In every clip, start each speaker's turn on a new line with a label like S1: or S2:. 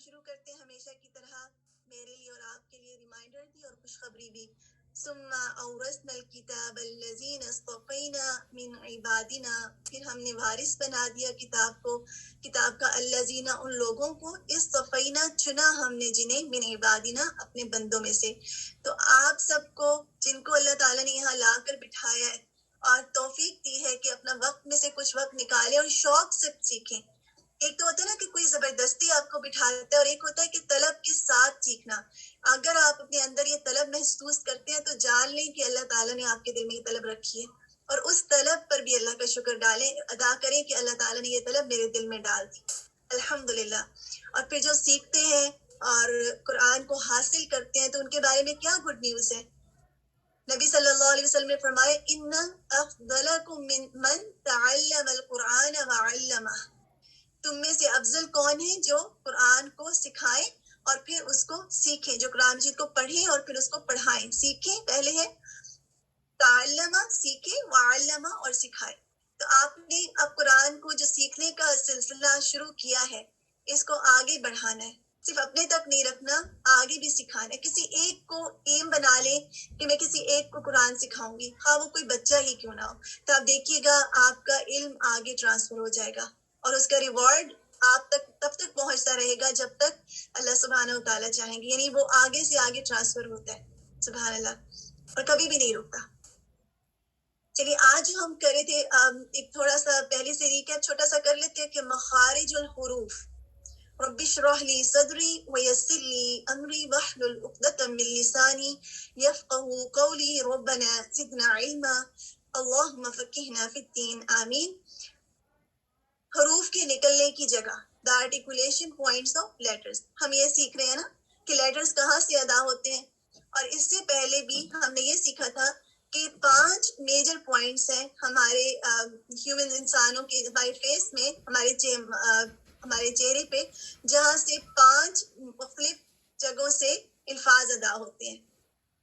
S1: شروع کرتے ہیں ہمیشہ کی طرح میرے لیے اور آپ کے لیے ریمائنڈر بھی اور خوشخبری بھی. ثم اورثنا الکتاب الذین اصطفینا من عبادنا، پھر ہم نے وارث بنا دیا کتاب کو، کتاب کا الذین ان لوگوں کو، اصطفینا چنا ہم نے جنہیں، من عبادنا اپنے بندوں میں سے. تو آپ سب کو جن کو اللہ تعالیٰ نے یہاں لا کر بٹھایا ہے اور توفیق دی ہے کہ اپنا وقت میں سے کچھ وقت نکالیں اور شوق سے سیکھیں. ایک تو ہوتا ہے نا کہ کوئی زبردستی آپ کو بٹھاتا ہے، اور ایک ہوتا ہے کہ طلب کے ساتھ سیکھنا. اگر آپ اپنے اندر یہ طلب محسوس کرتے ہیں تو جان لیں کہ اللہ تعالیٰ نے آپ کے دل میں یہ طلب رکھی ہے، اور اس طلب پر بھی اللہ کا شکر ڈالیں، ادا کریں کہ اللہ تعالیٰ نے یہ طلب میرے دل میں ڈال دی، الحمدللہ. اور پھر جو سیکھتے ہیں اور قرآن کو حاصل کرتے ہیں تو ان کے بارے میں کیا گڈ نیوز ہے. نبی صلی اللہ علیہ وسلم نے فرمایا ان افضلکم من تعلم القرآن وعلمہ، تم میں سے افضل کون ہے جو قرآن کو سکھائیں اور پھر اس کو سیکھیں، جو قرآن مجید کو پڑھیں اور پھر اس کو پڑھائیں. سیکھیں پہلے ہے تعلمہ، سیکھیں، وعلمہ اور سکھائیں. تو آپ نے اب قرآن کو جو سیکھنے کا سلسلہ شروع کیا ہے اس کو آگے بڑھانا ہے، صرف اپنے تک نہیں رکھنا، آگے بھی سکھانا ہے. کسی ایک کو ایم بنا لیں کہ میں کسی ایک کو قرآن سکھاؤں گی، ہاں وہ کوئی بچہ ہی کیوں نہ ہو، تو آپ دیکھیے گا آپ کا علم آگے ٹرانسفر ہو جائے گا اور اس کا ریوارڈ آپ تک تب تک پہنچتا رہے گا جب تک اللہ سبحانہ و تعالیٰ چاہیں گے، یعنی وہ آگے سے آگے ٹرانسفر ہوتا ہے، سبحان اللہ، اور کبھی بھی نہیں رکتا. چلیے آج ہم کرے تھے ایک تھوڑا سا پہلے سے ریکیپ چھوٹا سا کر لیتے ہیں کہ مخارج الحروف. رب اشرح لی صدری ویسر لی امری واحلل عقدۃ من لسانی یفقهوا قولی ربنا زدنا علما اللهم فقہنا فی الدین آمین. حروف کے نکلنے کی جگہ، دا آرٹیکولیشن پوائنٹس آف لیٹرز. ہم یہ سیکھ رہے ہیں نا کہ لیٹرز کہاں سے ادا ہوتے ہیں، اور اس سے پہلے بھی ہم نے یہ سیکھا تھا کہ 5 میجر پوائنٹس ہیں ہمارے ہیومن انسانوں کے، ہمارے فیس میں، ہمارے چہرے پہ، جہاں سے 5 مختلف جگہوں سے الفاظ ادا ہوتے ہیں.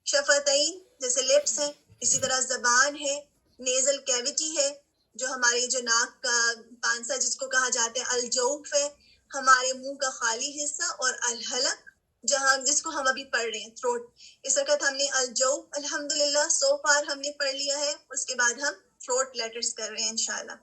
S1: شفتین جیسے لپس ہیں، اسی طرح زبان ہے، نیزل کیویٹی ہے جو ہماری جو ناک کا پانسا جس کو کہا جاتا ہے، الجوف ہے ہمارے منہ کا خالی حصہ، اور الحلق جہاں جس کو ہم ابھی پڑھ رہے ہیں، تھروٹ. اس وقت ہم نے الجوف الحمدللہ سو فار ہم نے پڑھ لیا ہے، اس کے بعد ہم تھروٹ لیٹرز کر رہے ہیں انشاءاللہ.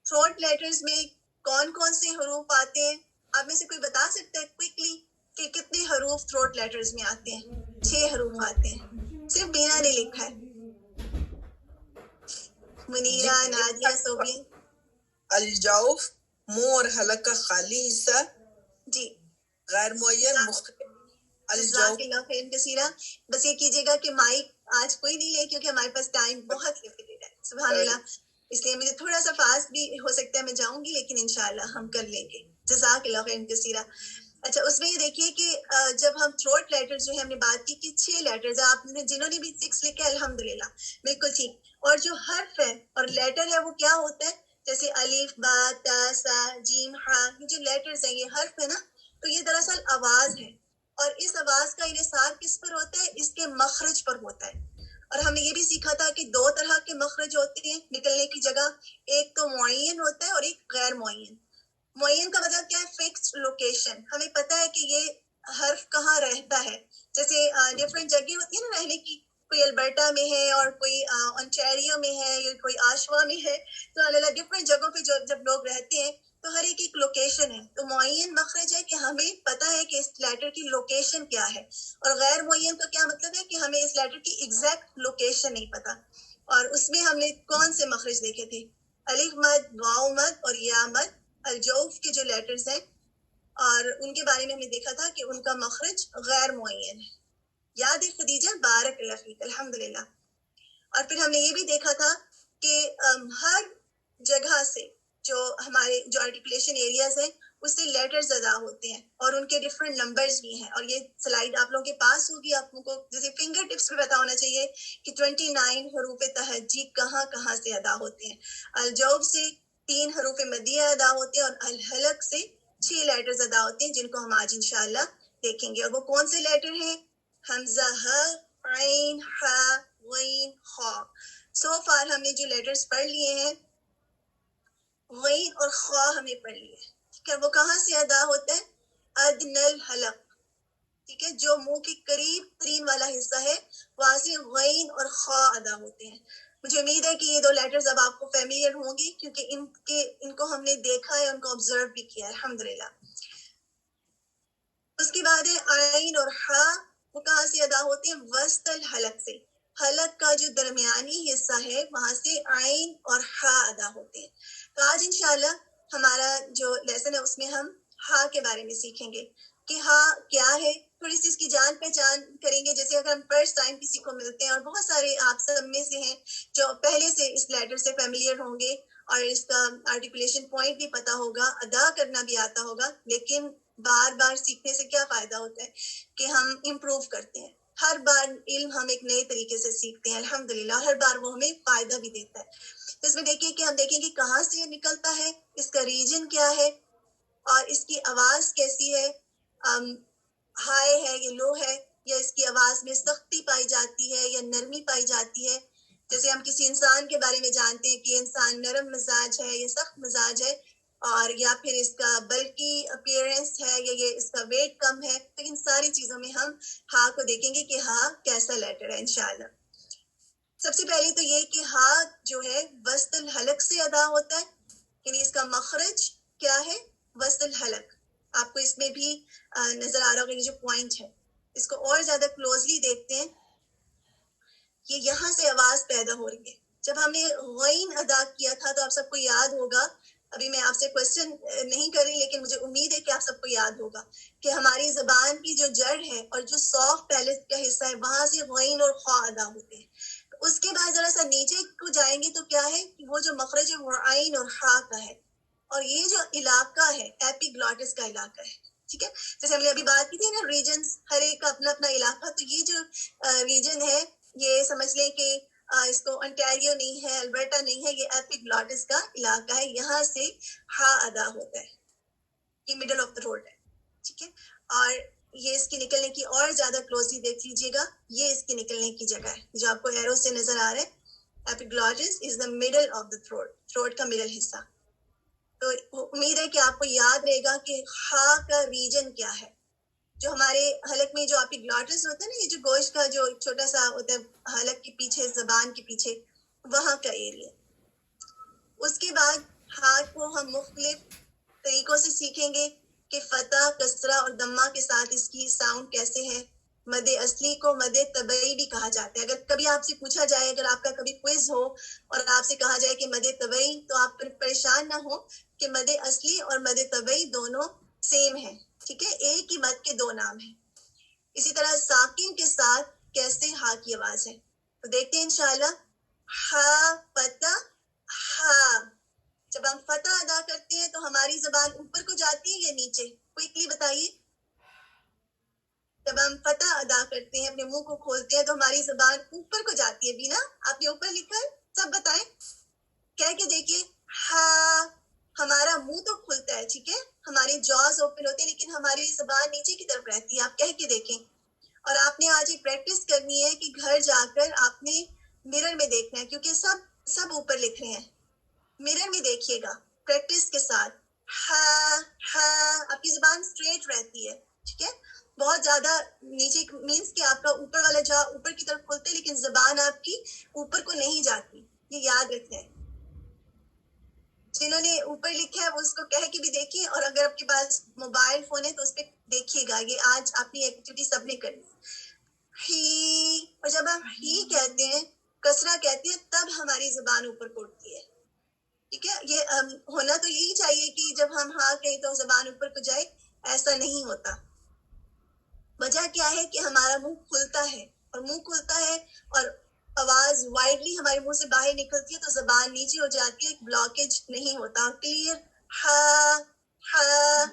S1: تھروٹ لیٹرز میں کون کون سے حروف آتے ہیں؟ آپ میں سے کوئی بتا سکتا ہے کوئکلی کہ کتنے حروف تھروٹ لیٹرز میں آتے ہیں؟ 6 حروف آتے ہیں، صرف بینا نے لکھا ہے. منیرہ، نادیہ، صوبی.
S2: الجوف منہ اور حلق کا خالی حصہ،
S1: جی
S2: غیر معین مختلف.
S1: جزاک اللہ خیر کثیرہ. بس یہ کیجیے گا کہ مائک آج کوئی نہیں لے کیونکہ ہمارے پاس ٹائم بہت لمیٹڈ ہے، سبحان اللہ، اس لیے مجھے تھوڑا سا فاسٹ بھی ہو سکتا ہے میں جاؤں گی، لیکن انشاءاللہ ہم کر لیں گے. جزاک اللہ خیر کثیرہ. اچھا اس میں یہ دیکھیے کہ جب ہم تھروٹ لیٹر جو ہے ہم نے بات کی کہ 6 لیٹرز ہیں، آپ نے جنہوں نے بھی 6 لکھا ہے الحمدللہ بالکل ٹھیک. اور جو حرف ہے اور لیٹر ہے وہ کیا ہوتا ہے، جیسے الف، با، تا، سا، جیم، ہا، یہ جو لیٹرز ہیں یہ حرف ہے نا، تو یہ دراصل آواز ہے، اور اس آواز کا انحصار کس پر ہوتا ہے، اس کے مخرج پر ہوتا ہے. اور ہم نے یہ بھی سیکھا تھا کہ 2 طرح کے مخرج ہوتے ہیں نکلنے کی جگہ، ایک تو معین ہوتا ہے اور ایک غیر معین. معین کا مطلب کیا ہے، فکسڈ لوکیشن، ہمیں پتہ ہے کہ یہ حرف کہاں رہتا ہے. جیسے ڈفرینٹ جگہ ہوتی ہے نا رہنے کی، کوئی البرٹا میں ہے اور کوئی اونٹیریو میں ہے یا کوئی آشوا میں ہے، تو الگ ڈفرینٹ جگہوں پہ جب لوگ رہتے ہیں تو ہر ایک لوکیشن ہے. تو معین مخرج ہے کہ ہمیں پتہ ہے کہ اس لیٹر کی لوکیشن کیا ہے، اور غیر معین کا کیا مطلب ہے کہ ہمیں اس لیٹر کی ایگزیکٹ لوکیشن نہیں پتہ. اور اس میں ہم نے کون سے مخرج دیکھے تھے، الف مد، واو مد اور یا مد، الجوف کے جو لیٹرز ہیں، اور ان کے بارے میں ہم نے دیکھا تھا کہ ان کا مخرج غیر معین ہے. یاد ہے خدیجہ؟ بارک اللہ فیک، الحمدللہ. اور پھر ہم نے یہ بھی دیکھا تھا کہ ہر جگہ سے جو ہمارے جو آرٹیکولیشن ایریاز ہیں اس سے لیٹرز ادا ہوتے ہیں، اور ان کے ڈفرینٹ نمبرز بھی ہیں. اور یہ سلائیڈ آپ لوگوں کے پاس ہوگی، آپ لوگوں کو جیسے فنگر ٹپس پہ پتا ہونا چاہیے کہ 29 حروف تہجی کہاں کہاں سے ادا ہوتے ہیں. الجوب سے 3 حروف مدیہ ادا ہوتے ہیں، اور الحلق سے 6 لیٹرز ادا ہوتے ہیں جن کو ہم آج انشاءاللہ دیکھیں گے. اور وہ کون سے لیٹر ہیں، حمزہ، ہ، عین، ح، غین، خا. سو فار ہم نے جو لیٹرز پڑھ لیے ہیں، غین اور خا ہم نے پڑھ لیے، ٹھیک کہ وہ کہاں سے ادا ہوتا ہے؟ ادنل حلق، ٹھیک ہے، جو منہ کے قریب ترین والا حصہ ہے وہاں سے غین اور خا ادا ہوتے ہیں. مجھے امید ہے کہ یہ دو لیٹرز اب آپ کو فیملیئر ہوں گی کیونکہ ان کو ہم نے دیکھا ہے، ان کو آبزرو بھی کیا ہے الحمدللہ. اس کے بعد ہے عین اور ہا، وہ کہاں سے ادا ہوتے ہیں؟ وسط الحلق سے، حلق کا جو درمیانی حصہ ہے وہاں سے عین اور ہا ادا ہوتے ہیں. تو آج انشاءاللہ ہمارا جو لیسن ہے اس میں ہم ہا کے بارے میں سیکھیں گے کہ ہا کیا ہے، تھوڑی سی اس کی جان پہچان کریں گے. جیسے اگر ہم فرسٹ ٹائم کسی کو ملتے ہیں، اور بہت سارے آپ سب میں سے ہیں جو پہلے سے اس لیٹر سے فیملیئر ہوں گے اور اس کا آرٹیکولیشن پوائنٹ بھی پتا ہوگا، ادا کرنا بھی آتا ہوگا، لیکن بار بار سیکھنے سے کیا فائدہ ہوتا ہے کہ ہم امپروو کرتے ہیں. ہر بار علم ہم ایک نئے طریقے سے سیکھتے ہیں الحمدللہ، ہر بار وہ ہمیں فائدہ بھی دیتا ہے. تو اس میں دیکھیے کہ ہم دیکھیں گے کہاں سے یہ نکلتا ہے، اس کا ریجن کیا ہے، اور اس کی آواز کیسی ہے، ہائی ہے یا لو ہے، یا اس کی آواز میں سختی پائی جاتی ہے یا نرمی پائی جاتی ہے. جیسے ہم کسی انسان کے بارے میں جانتے ہیں کہ یہ انسان نرم مزاج ہے یا سخت مزاج ہے، اور یا پھر اس کا بلکی اپیئرنس ہے یا یہ اس کا ویٹ کم ہے. تو ان ساری چیزوں میں ہم ہا کو دیکھیں گے کہ ہا کیسا لیٹر ہے انشاءاللہ. سب سے پہلے تو یہ کہ ہا جو ہے وسط الحلق سے ادا ہوتا ہے، یعنی اس کا مخرج کیا ہے؟ وسط الحلق. آپ کو اس میں بھی نظر آ رہا ہوگا یہ جو پوائنٹ ہے، اس کو اور زیادہ کلوزلی دیکھتے ہیں. یہ یہاں سے آواز پیدا ہو رہی ہے. جب ہم نے غین ادا کیا تھا تو آپ سب کو یاد ہوگا، ابھی میں آپ سے کوشچن نہیں کر رہی لیکن مجھے امید ہے کہ آپ سب کو یاد ہوگا کہ ہماری زبان کی جو جڑ ہے اور جو سافٹ پیلٹ کا حصہ ہے وہاں سے غین اور خا ادا ہوتے ہیں. اس کے بعد ذرا سا نیچے کو جائیں گے تو کیا ہے کہ وہ جو مخرج ہے وہ عین اور ہا کا ہے، اور یہ جو علاقہ ہے ایپیگلوٹس کا علاقہ ہے. ٹھیک ہے، جیسے ہم نے ابھی بات کی تھی نا ریجنز، ہر ایک کا اپنا اپنا علاقہ. تو یہ جو ریجن ہے یہ سمجھ لیں کہ اس کو انٹیریو نہیں ہے، البرٹا نہیں ہے، یہ ایپیگلوٹس کا علاقہ ہے. یہاں سے ہا ادا ہوتا ہے، یہ مڈل آف دا روڈ ہے. ٹھیک ہے، اور یہ اس کی نکلنے کی اور زیادہ کلوزلی دیکھ لیجیے گا، یہ اس کی نکلنے کی جگہ ہے جو آپ کو ایرو سے نظر آ رہا ہے. Epiglottis is the middle of the throat, throat کا مڈل حصہ. تو امید ہے کہ آپ کو یاد رہے گا کہ ہا کا ریجن کیا ہے. جو ہمارے حلق میں جو ایپیگلوٹس ہوتا ہے نا، یہ جو گوشت کا جو چھوٹا سا ہوتا ہے حلق کے پیچھے، زبان کے پیچھے، وہاں کا ایریا. اس کے بعد ہا کو ہم مختلف طریقوں سے سیکھیں گے کہ فتح، کسرہ اور دمہ کے ساتھ اس کی ساؤنڈ کیسے ہے. مد اصلی کو مد طبعی بھی کہا جاتا ہے. اگر کبھی آپ سے پوچھا جائے، اگر آپ کا کبھی کوئز ہو اور آپ سے کہا جائے کہ مد طبعی، تو آپ پریشان نہ ہو کہ مد اصلی اور مد طبعی دونوں سیم ہیں. ٹھیک ہے، ایک ہی مد کے دو نام ہیں. اسی طرح ساکن کے ساتھ کیسے ہا کی آواز ہے، تو دیکھتے ہیں انشاءاللہ. ہا فتح ہا، جب ہم فتح ادا کرتے ہیں تو ہماری زبان اوپر کو جاتی ہے یا نیچے؟ کوئکلی بتائیے. جب ہم فتح ادا کرتے ہیں، اپنے منہ کو کھولتے ہیں، تو ہماری زبان اوپر کو جاتی ہے. بینا آپ نے اوپر لکھا ہے، سب بتائیں، کہہ کے دیکھیے. ہا، ہمارا منہ تو کھلتا ہے، ٹھیک ہے، ہمارے جاز اوپن ہوتے ہیں، لیکن ہماری زبان نیچے کی طرف رہتی ہے. آپ کہہ کے دیکھیں. اور آپ نے آج یہ پریکٹس کرنی ہے کہ گھر جا کر آپ نے مرر میں دیکھنا ہے، کیونکہ سب اوپر لکھ رہے ہیں. مرر میں دیکھیے گا پریکٹس کے ساتھ. ہا ہا، آپ کی زبان اسٹریٹ رہتی ہے. ٹھیک ہے، بہت زیادہ نیچے مینس کہ آپ کا اوپر والا جا اوپر کی طرف کھلتا ہے، لیکن زبان آپ کی اوپر کو نہیں جاتی. یہ یاد رکھیں. جنہوں نے اوپر لکھا ہے وہ اس کو کہہ کے بھی دیکھیں، اور اگر آپ کے پاس موبائل فون ہے تو اس پہ دیکھیے گا. یہ آج اپنی ایکٹیویٹی سب نے کرنی. ہی، اور جب ہم ہی کہتے ہیں، کسرہ کہتے ہیں، تب ہماری زبان اوپر کو اٹھتی ہے. ٹھیک ہے، یہ ہونا تو یہی چاہیے کہ جب ہم ہاں کہیں تو زبان اوپر کو جائے. ایسا نہیں ہوتا. وجہ کیا ہے کہ ہمارا منہ کھلتا ہے، اور منہ کھلتا ہے اور آواز وائڈلی ہمارے منہ سے باہر نکلتی ہے تو زبان نیچے ہو جاتی ہے، ایک بلاکیج نہیں ہوتا. کلیئر ہا ہا.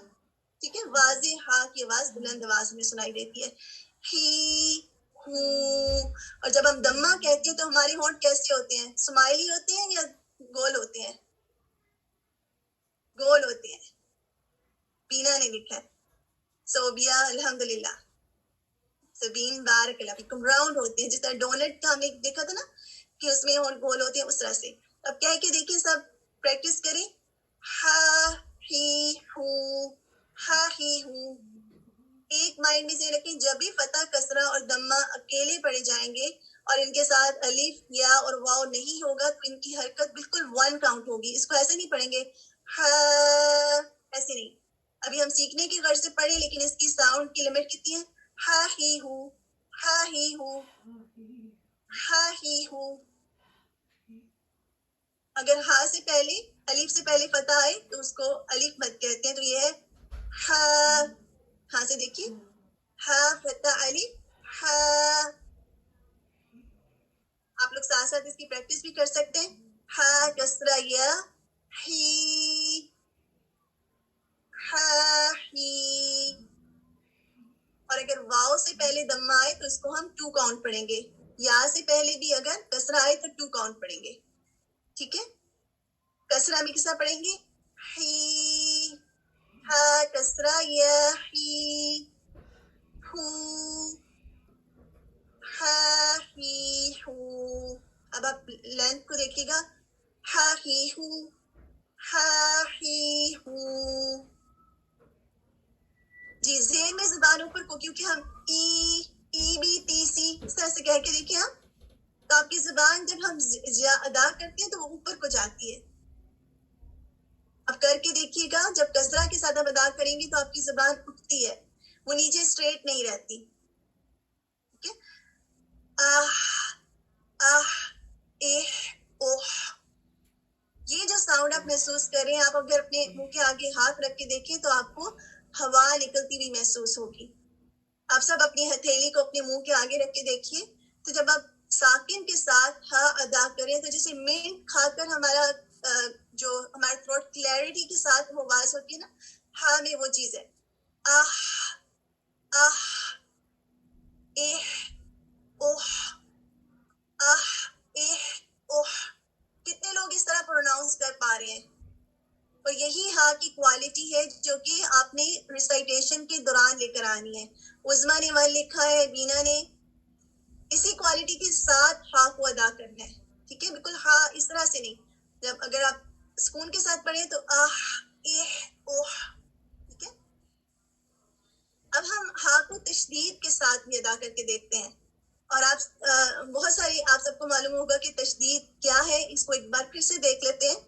S1: ٹھیک ہے، واضح ہا کی آواز بلند آواز میں سنائی دیتی ہے. ہی ہوں. اور جب ہم دمہ کہتے ہیں تو ہمارے ہونٹ کیسے ہوتے ہیں؟ سمائلی ہوتے ہیں یا گول ہوتے ہیں؟ گول ہوتے ہیں. بینا نے لکھا ہے. صوبیہ الحمدللہ. سبین بارک اللہ فیکم. راؤنڈ ہوتے ہیں، جس طرح ڈونٹ کا ہم نے دیکھا تھا نا کہ اس میں ہونٹ گول ہوتے ہیں، اس طرح سے. اب کہہ کے دیکھیں، سب پریکٹس کریں. ہا ہی ہو ہا ہی ہو. ایک مائنڈ میں سے رکھیں جب بھی فتح کسرہ اور دمہ اکیلے پڑے جائیں گے اور ان کے ساتھ الف یا اور واو نہیں ہوگا تو ان کی حرکت بالکل 1 کاؤنٹ ہوگی. اس کو ایسے نہیں پڑھیں گے ایسے نہیں. ابھی ہم سیکھنے کی غرض سے پڑھیں لیکن اس کی ساؤنڈ کی لمٹ کتنی ہے؟ ہا ہی ہو ہا ہی ہو ہا ہی ہو. اگر ہا سے پہلے الف سے پہلے فتح آئے تو اس کو الف مد کہتے ہیں. تو یہ ہے ہا. ہاں سے دیکھیے ہا فتح الف ہا. آپ لوگ ساتھ ساتھ اس کی پریکٹس بھی کر سکتے ہیں. ہا کسرہ یا ہی ہا ہی. اور اگر واو سے پہلے دمہ آئے تو اس کو ہم 2 کاؤنٹ پڑھیں گے. یا سے پہلے بھی اگر کسرہ آئے تو 2 کاؤنٹ پڑھیں گے. ٹھیک ہے. کسرہ میں کسا پڑھیں گے؟ ہی ہا کسرہ یا ہی ہو ہا ہی ہو. اب آپ لینتھ کو دیکھیے گا. ہا ہی ہو ہا ہی ہو. جی زیر میں زبانوں پر کو کیونکہ ہم ای بی ٹی سی اس طرح سے کہہ کے دیکھیں ہم تو آپ کی زبان جب ہم ادا کرتے ہیں تو وہ اوپر کو جاتی ہے. اب کر کے دیکھیے گا جب کسرہ کے ساتھ آپ ادا کریں گے تو آپ کی زبان اٹھتی ہے, وہ نیچے اسٹریٹ نہیں رہتی. ٹھیک ہے. آہ آہ اہ اوہ. یہ جو ساؤنڈ آپ محسوس کر رہے ہیں, آپ اگر اپنے منہ کے آگے ہاتھ رکھ کے دیکھیں تو آپ کو ہوا نکلتی ہوئی محسوس ہوگی. آپ سب اپنی ہتھیلی کو اپنے منہ کے آگے رکھ کے دیکھیے تو جب آپ ساکن کے ساتھ ہا ادا کریں تو جیسے مین کھا کر ہمارا جو ہمارا تھروٹ کلیئرٹی کے ساتھ وہ آواز ہوتی ہے نا, ہا میں وہ چیز ہے. آہ آہ اہ اوہ آہ اہ اوہ. کتنے لوگ اس طرح پروناؤنس کر پا رہے ہیں؟ اور یہی ہا کی کوالٹی ہے جو کہ آپ نے ریسائٹیشن کے دوران لے کر آنی ہے. عظما نے وہاں لکھا ہے, بینا نے, اسی کوالٹی کے ساتھ ہا کو ادا کرنا ہے. ٹھیک ہے, بالکل ہا اس طرح سے نہیں. جب اگر آپ سکون کے ساتھ پڑھیں تو آہ اہ اوہ. ٹھیک ہے. اب ہم ہا کو تشدید کے ساتھ بھی ادا کر کے دیکھتے ہیں. اور آپ بہت ساری آپ سب کو معلوم ہوگا کہ تشدید کیا ہے. اس کو ایک بار پھر سے دیکھ لیتے ہیں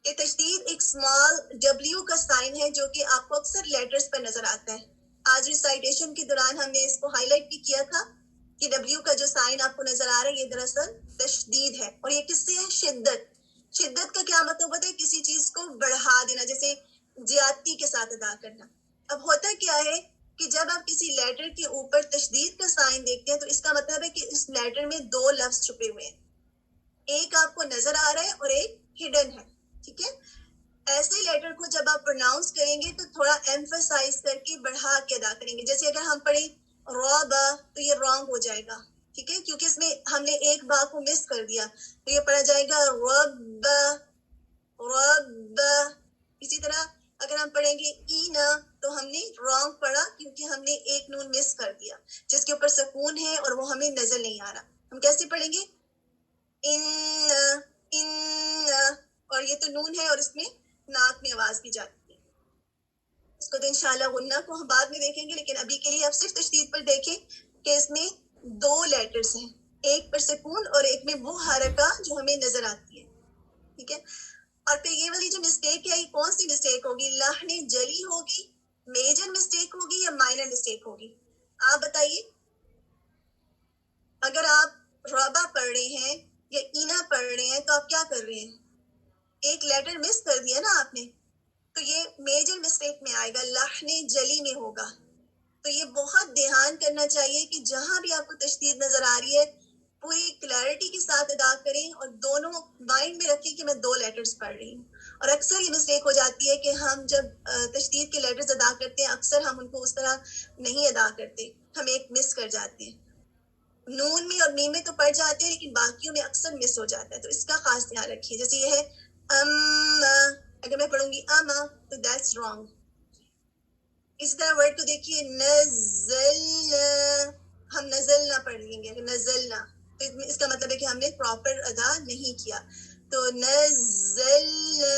S1: کہ تشدید ایک اسمال ڈبلیو کا سائن ہے جو کہ آپ کو اکثر لیٹرز پر نظر آتا ہے. آج ریسائٹیشن کے دوران ہم نے اس کو ہائی لائٹ بھی کیا تھا کہ ڈبلیو کا جو سائن آپ کو نظر آ رہا ہے یہ دراصل تشدید ہے. اور یہ کس سے ہے؟ شدت. شدت کا کیا مطلب ہوتا ہے؟ کسی چیز کو بڑھا دینا, جیسے زیادتی کے ساتھ ادا کرنا. اب ہوتا کیا ہے کہ جب آپ کسی لیٹر کے اوپر تشدید کا سائن دیکھتے ہیں تو اس کا مطلب ہے کہ اس لیٹر میں 2 لفظ چھپے ہوئے ہیں. ایک آپ کو نظر آ رہا ہے اور ایک ہڈن ہے. ٹھیک ہے. ایسے لیٹر کو جب آپ پروناؤنس کریں گے تو تھوڑا ایمفسائز کر کے بڑھا کے ادا کریں گے. جیسے اگر ہم پڑھیں روبا تو یہ رانگ ہو جائے گا. ٹھیک ہے, کیونکہ اس میں ہم نے ایک با کو مس کر دیا تو یہ پڑھا جائے گا رب رب. اسی طرح اگر ہم پڑھیں گے اینا تو ہم نے رانگ پڑھا کیونکہ ہم نے ایک نون مس کر دیا جس کے اوپر سکون ہے اور وہ ہمیں نظر نہیں آ رہا. ہم کیسے پڑھیں گے؟ ان. اور یہ تو نون ہے اور اس میں ناک میں آواز بھی جاتی ہے. اس کو تو انشاءاللہ غنہ کو ہم بعد میں دیکھیں گے, لیکن ابھی کے لیے آپ صرف تشدید پر دیکھیں کہ اس میں 2 لیٹرز ہیں, ایک پر سکون اور ایک میں وہ حرکہ جو ہمیں نظر آتی ہے. ٹھیک ہے. اور پھر یہ والی جو مسٹیک ہے یہ کون سی مسٹیک ہوگی؟ لحن جلی ہوگی, میجر مسٹیک ہوگی یا مائنر مسٹیک ہوگی؟ آپ بتائیے. اگر آپ ربا پڑھ رہے ہیں یا اینا پڑھ رہے ہیں تو آپ کیا کر رہے ہیں؟ ایک لیٹر مس کر دیا نا آپ نے, تو یہ میجر مسٹیک میں آئے گا, لحن جلی میں ہوگا. تو یہ بہت دھیان کرنا چاہیے کہ جہاں بھی آپ کو تشدید نظر آ رہی ہے پوری کلیئرٹی کے ساتھ ادا کریں اور دونوں مائنڈ میں رکھیں کہ میں 2 لیٹرز پڑھ رہی ہوں. اور اکثر یہ مسٹیک ہو جاتی ہے کہ ہم جب تشدید کے لیٹرز ادا کرتے ہیں اکثر ہم ان کو اس طرح نہیں ادا کرتے, ہم ایک مس کر جاتے ہیں. نون میں اور میم میں تو پڑھ جاتے ہیں لیکن باقیوں میں اکثر مس ہو جاتا ہے, تو اس کا خاص دھیان رکھیے. جیسے یہ ہے اگر میں پڑھوں گی اما تو دیٹس رانگ. اسی طرح ورڈ کو دیکھیے نزلنا, ہم نزلنا پڑھ لیں گے, نزلنا تو اس کا مطلب ہے کہ ہم نے پراپر ادا نہیں کیا. تو نزلنا.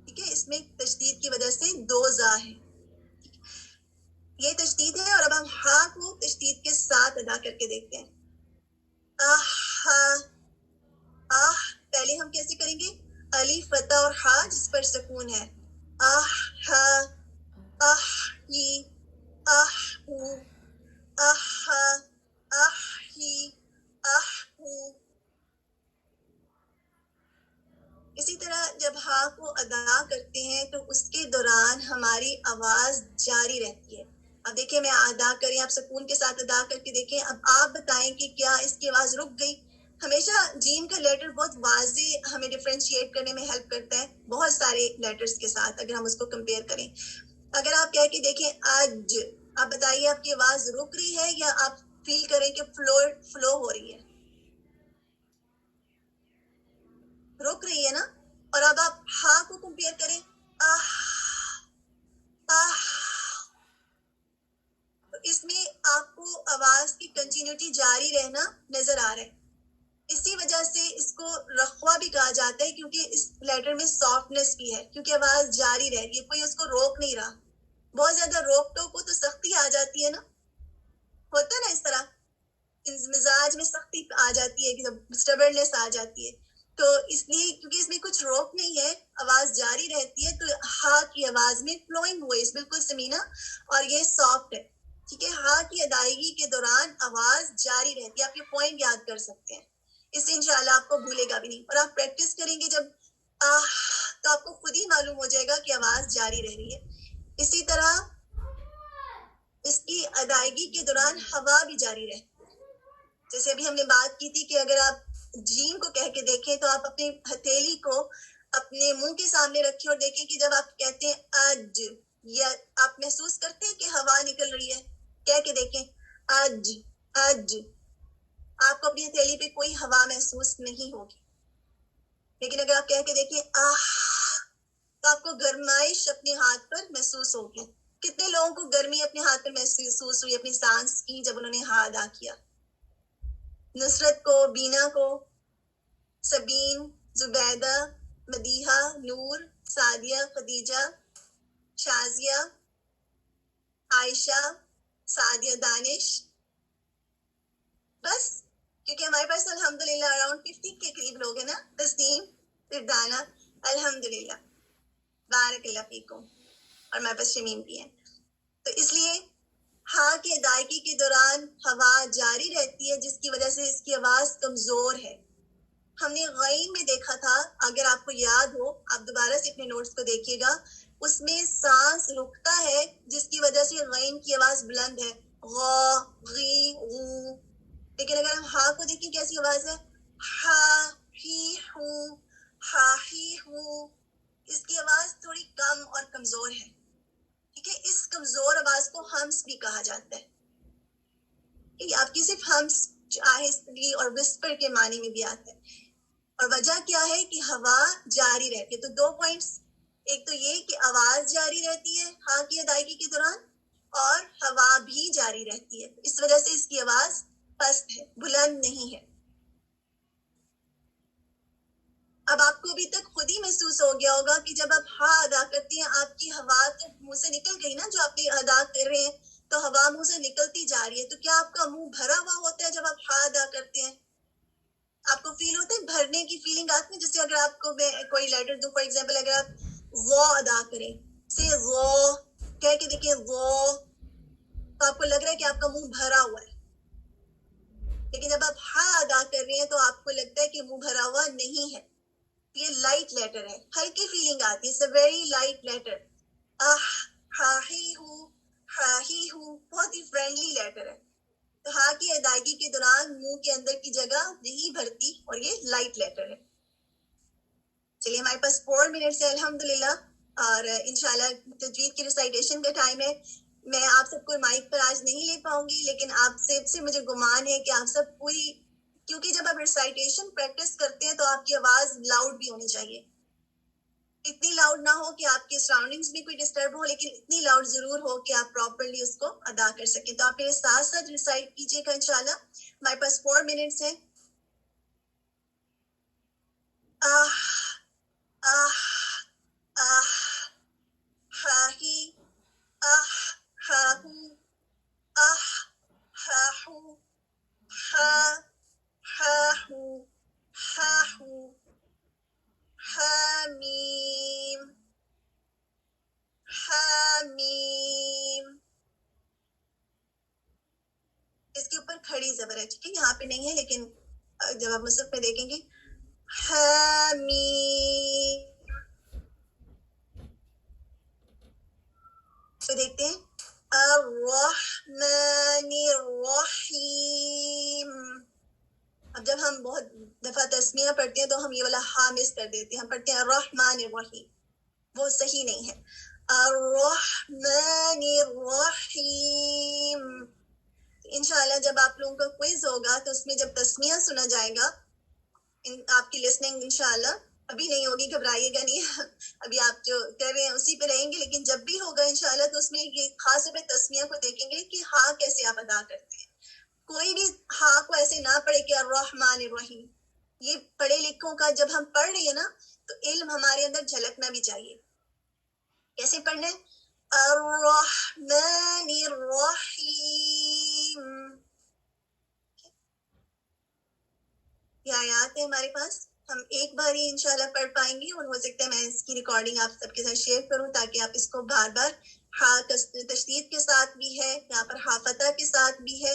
S1: ٹھیک ٹھیک ہے, اس میں تشدید کی وجہ سے 2 زا ہے, یہ تشدید ہے. اور اب ہم ہا کو تشدید کے ساتھ ادا کر کے دیکھتے ہیں. پہلے ہم کیسے کریں گے؟ الف فتح اور ہا جس پر سکون ہے. اسی طرح جب ہا کو ادا کرتے ہیں تو اس کے دوران ہماری آواز جاری رہتی ہے. اب دیکھیں میں ادا کریں, آپ سکون کے ساتھ ادا کر کے دیکھیں. اب آپ بتائیں کہ کیا اس کی آواز رک گئی؟ ہمیشہ جیم کا لیٹر بہت واضح ہمیں ڈفرینشیٹ کرنے میں ہیلپ کرتا ہے بہت سارے لیٹرز کے ساتھ, اگر ہم اس کو کمپیئر کریں. اگر آپ کہہ کے دیکھیں اج, آپ بتائیے آپ کی آواز رک رہی ہے یا آپ فیل کریں کہ فلو ہو رہی ہے؟ رک رہی ہے نا. اور اب آپ ہا کو کمپیئر کریں, تو اس میں آپ کو آواز کی کنٹینیوٹی جاری رہنا نظر آ رہا ہے. اسی وجہ سے اس کو رخوہ بھی کہا جاتا ہے, کیونکہ اس لیٹر میں سافٹنس بھی ہے, کیونکہ آواز جاری رہ رہی ہے, کوئی اس کو روک نہیں رہا. بہت زیادہ روک ٹوک ہو تو سختی آ جاتی ہے نا, ہوتا ہے نا اس طرح, مزاج میں سختی آ جاتی ہے, اسٹبرنس آ جاتی ہے. تو اس لیے کیونکہ اس میں کچھ روک نہیں ہے, آواز جاری رہتی ہے, تو ہا کی آواز میں فلوئنگ وائس بالکل سمینا, اور یہ سافٹ ہے. ٹھیک ہے, ہا کی ادائیگی کے دوران آواز جاری رہتی ہے. آپ یہ پوائنٹ یاد کر سکتے ہیں, اس سے انشاءاللہ آپ کو بھولے گا بھی نہیں. اور آپ پریکٹس کریں گے جب تو آپ کو خود ہی معلوم ہو جائے گا کہ آواز جاری رہ رہی ہے. اسی طرح اس کی ادائیگی کے دوران ہوا بھی جاری رہتی ہے. جیسے ابھی ہم نے بات کی تھی کہ اگر آپ جیم کو کہہ کے دیکھیں تو آپ اپنی ہتھیلی کو اپنے منہ کے سامنے رکھیں اور دیکھیں کہ جب آپ کہتے ہیں اج, یا آپ محسوس کرتے ہیں کہ ہوا نکل رہی ہے. کہہ کے دیکھیں اج اج, آپ کو اپنی ہتھیلی پہ کوئی ہوا محسوس نہیں ہوگی. لیکن اگر آپ کہہ کے دیکھیں تو آپ کو گرمائش اپنے ہاتھ پر محسوس ہوگی. کتنے لوگوں کو گرمی اپنے ہاتھ پر محسوس ہوئی اپنی سانس کی جب انہوں نے ہا ادا کیا؟ نصرت کو, بینا کو, سبین, زبیدہ, مدیحہ, نور, سعدیہ, خدیجہ, شازیہ, عائشہ, سعدیہ, دانش. بس کیونکہ ہمارے پاس الحمدللہ اراؤنڈ 50 کے قریب لوگ ہیں نا. تسنیم, فردانہ, الحمدللہ, بارک اللہ فیکم, اور ہمارے پاس شمیم بھی ہیں. تو اس لیے ہا کی ادائیگی کے دوران ہوا جاری رہتی ہے, جس کی وجہ سے اس کی آواز کمزور ہے. ہم نے غین میں دیکھا تھا, اگر آپ کو یاد ہو آپ دوبارہ سے اپنے نوٹس کو دیکھیے گا, اس میں سانس رکتا ہے جس کی وجہ سے غین کی آواز بلند ہے, غا, غی, غو. لیکن اگر ہم ہا کو دیکھیں کیسی آواز ہے, ہا ہی ہو, ہا ہی ہو. اس کی آواز تھوڑی کم اور کمزور ہے. ٹھیک ہے, اس کمزور آواز کو ہمس بھی کہا جاتا ہے. آپ کی صرف ہمس آہستگی اور وسپر کے معنی میں بھی آتا ہے. اور وجہ کیا ہے کہ ہوا جاری رہتی ہے. تو 2 پوائنٹس, ایک تو یہ کہ آواز جاری رہتی ہے ہا کی ادائیگی کے دوران, اور ہوا بھی جاری رہتی ہے. اس وجہ سے اس کی آواز پست ہے, بلند نہیں ہے. اب آپ کو ابھی تک خود ہی محسوس ہو گیا ہوگا کہ جب آپ ہا ادا کرتی ہیں آپ کی ہوا تو منہ سے نکل گئی نا, جو آپ نے ادا کر رہے ہیں تو ہوا منہ سے نکلتی جا رہی ہے. تو کیا آپ کا منہ بھرا ہوا ہوتا ہے جب آپ ہا ادا کرتے ہیں؟ آپ کو فیل ہوتا ہے بھرنے کی فیلنگ آتی ہے؟ جیسے اگر آپ کو میں کوئی لیٹر دوں, فار ایگزامپل اگر آپ وہ ادا کریں, سے وہ کہہ کے دیکھیں وہ, تو آپ کو لگ رہا ہے کہ آپ کا منہ بھرا ہوا ہے. لیکن جب آپ ہا ادا کر رہے ہیں تو آپ کو لگتا ہے کہ منہ بھرا ہوا نہیں ہے. یہ لائٹ لیٹر ہے, ہلکی فیلنگ آتی ہے, it's a very light litre. ہا ہی ہو, ہا ہی ہو بہت ہی فرینڈلی لیٹر ہے. تو ہا کی ادائیگی کے دوران منہ کے اندر کی جگہ نہیں بھرتی, اور یہ لائٹ لیٹر ہے. چلیے ہمارے پاس 4 منٹس ہے الحمدللہ, اور انشاءاللہ تجوید کی ریسائٹیشن کا ٹائم ہے. میں آپ سب کو مائک پر آج نہیں لے پاؤں گی, لیکن آپ سے مجھے گمان ہے کہ آپ سب پوری, کیونکہ جب آپ ریسائٹیشن پریکٹس کرتے ہیں تو آپ کی آواز لاؤڈ بھی ہونی چاہیے. اتنی لاؤڈ نہ ہو کہ آپ کے سراؤنڈنگز میں کوئی ڈسٹرب ہو, لیکن اتنی لاؤڈ ضرور ہو کہ آپ پراپرلی اس کو ادا کر سکیں. تو آپ میرے ساتھ ساتھ ریسائٹ کیجیے گا انشاءاللہ. ہمارے پاس 4 منٹس ہیں. آہ آہ آہ ہاہی آہ ہاہو آہ ہاہو ہا ہاہو ہاہو حامیم حامیم. اس کے اوپر کھڑی زبر ہے, ٹھیک ہے, یہاں پہ نہیں ہے لیکن جب آپ مصحف میں دیکھیں گے حامیم. تو دیکھتے ہیں الرحمن الرحیم. اب جب ہم بہت دفعہ تسمیہ پڑھتے ہیں تو ہم یہ والا ہا مس کر دیتے ہیں, ہم پڑھتے ہیں الرحمن الرحیم, وہ صحیح نہیں ہے. الرحمن الرحیم. انشاءاللہ جب آپ لوگوں کا کوئز ہوگا تو اس میں جب تسمیہ سنا جائے گا, آپ کی لسننگ انشاءاللہ ابھی نہیں ہوگی, گھبرائیے گا نہیں, ابھی آپ جو کر رہے ہیں اسی پہ رہیں گے, لیکن جب بھی ہوگا انشاءاللہ تو اس میں یہ خاص طور پہ تسمیہ کو دیکھیں گے کہ ہاں کیسے آپ ادا کرتے ہیں. کوئی بھی ہاں کو ایسے نہ پڑھے کہ الرحمن الرحیم. یہ پڑھے لکھوں کا جب ہم پڑھ رہے ہیں نا تو علم ہمارے اندر جھلکنا بھی چاہیے. کیسے پڑھنا ہے؟ الرحمن الرحیم. یہ آیات ہے ہمارے پاس, ہم ایک بار ہی انشاءاللہ پڑھ پائیں گے, اور ہو سکتا ہے میں اس کی ریکارڈنگ آپ سب کے ساتھ شیئر کروں تاکہ آپ اس کو بار بار ہا تشدید کے ساتھ بھی ہے, یہاں پر ہا فتح کے ساتھ بھی ہے,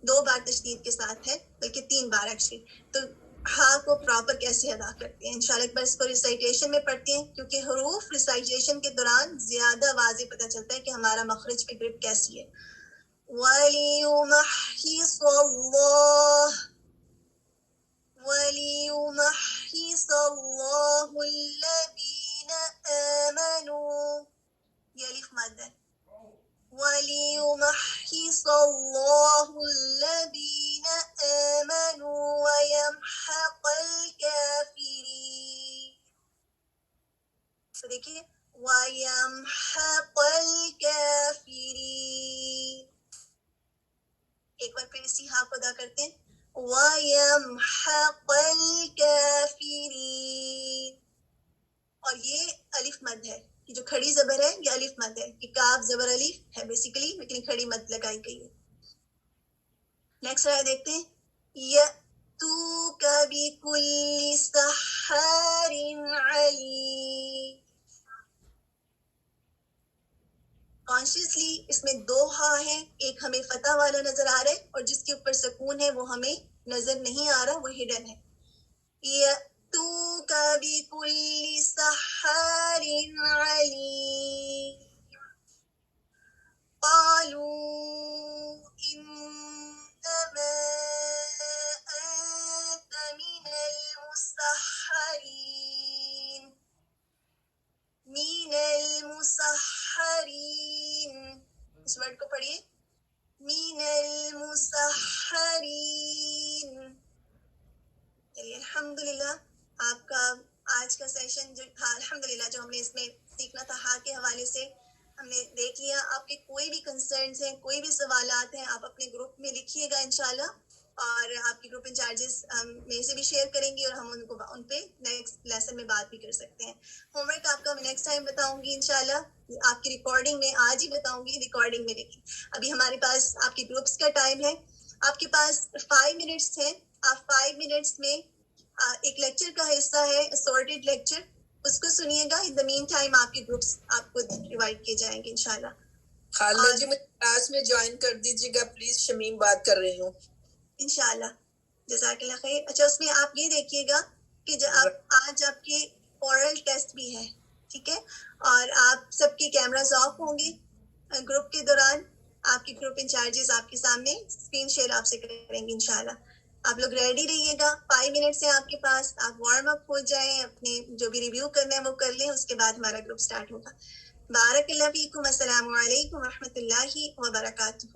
S1: 2 بار تشدید کے ساتھ ہے, بلکہ 3 بار ایکچولی. تو ہا کو پراپر کیسے ادا کرتے ہیں انشاءاللہ ایک بار اس کو ریسائٹیشن میں پڑھتے ہیں, کیونکہ حروف ریسائٹیشن کے دوران زیادہ واضح پتہ چلتا ہے کہ ہمارا مخرج پہ گرپ کیسی ہے. وَلِيُمَحِّصَ اللَّهُ وَلِيُمَحِّصَ اللَّهُ الَّذِينَ آمَنُوا. یہ الف مد ہے. وَلِيُمَحِّصَ اللَّهُ الَّذِينَ آمَنُوا وَيَمْحَقَ الْكَافِرِينَ. تو دیکھیے وَيَمْحَقَ الْكَافِرِينَ. ایک بار پھر اسی ہا کو ادا کرتے ہیں, وَيَمْحَقَ الْكَافِرِينَ. اور یہ الف مد ہے, یہ جو کھڑی زبر ہے یہ الف مد ہے, کہ کاف زبر الف ہے بیسیکلی, لیکن کھڑی مد لگائی گئی ہے. نیکسٹ آیت دیکھتے ہیں, یَأْتُوکَ بِکُلِّ سَحَّارٍ عَلِیمٍ. کانشیسلی اس میں 2 ہا ہیں, ایک ہمیں فتح والا نظر آ رہا ہے اور جس کے اوپر سکون ہے وہ ہمیں نظر نہیں آ رہا, وہ ہڈن ہے. یَأْتُوکَ بِکُلِّ سَحَّارٍ عَلِیمٍ. قَالُوا إِنَّمَا أَنْتَ مِنَ الْمُسَحَّرِينَ. مِنَ الْمُسَحَّرِينَ, اس ورڈ کو پڑھیے, مِنَ الْمُسَحَّرِينَ. چلیے الحمدللہ آپ کا آج کا سیشن جو تھا, الحمدللہ جو ہم نے اس میں سیکھنا تھا ہا کے حوالے سے ہم نے دیکھ لیا. آپ کے کوئی بھی کنسرنز ہیں, کوئی بھی سوالات ہیں, آپ اپنے گروپ میں لکھیے گا انشاءاللہ, اور آپ کی گروپ انچارجز میں سے بھی شیئر کریں گی, اور ہم ان پہ نیکسٹ لیسن میں بات بھی کر سکتے ہیں. ہوم ورک آپ کا میں نیکسٹ ٹائم بتاؤں گی انشاءاللہ, آپ کی ریکارڈنگ میں آج ہی بتاؤں گی ریکارڈنگ میں, لیکن ابھی ہمارے پاس آپ کے گروپس کا ٹائم ہے. آپ کے پاس 5 منٹس ہیں, آپ 5 منٹس میں ایک لیکچر کا حصہ ہے اسورٹڈ لیکچر, اس کو سنیے گا. ان دا مین ٹائم آپ کے گروپس آپ کو ڈیوائڈ کیے جائیں گے انشاءاللہ.
S2: خالدہ جی مجھے کلاس میں جوائن کر دیجیے گا پلیز, شمیم بات کر رہی ہوں.
S1: انشاءاللہ جزاک اللہ خیر. اچھا اس میں آپ یہ دیکھیے گا کہ آج آپ کے اورل ٹیسٹ بھی ہے, ٹھیک ہے, اور آپ سب کے کیمراز آف ہوں گے گروپ کے دوران. آپ کے گروپ انچارجز آپ کے سامنے اسکرین شیئر آپ سے کریں گے انشاءاللہ. آپ لوگ ریڈی رہیے گا, 5 منٹس ہیں آپ کے پاس, آپ وارم اپ ہو جائیں, اپنے جو بھی ریویو کرنا ہے وہ کر لیں, اس کے بعد ہمارا گروپ سٹارٹ ہوگا. بارک اللہ فیکم, السلام علیکم ورحمۃ اللہ وبرکاتہ.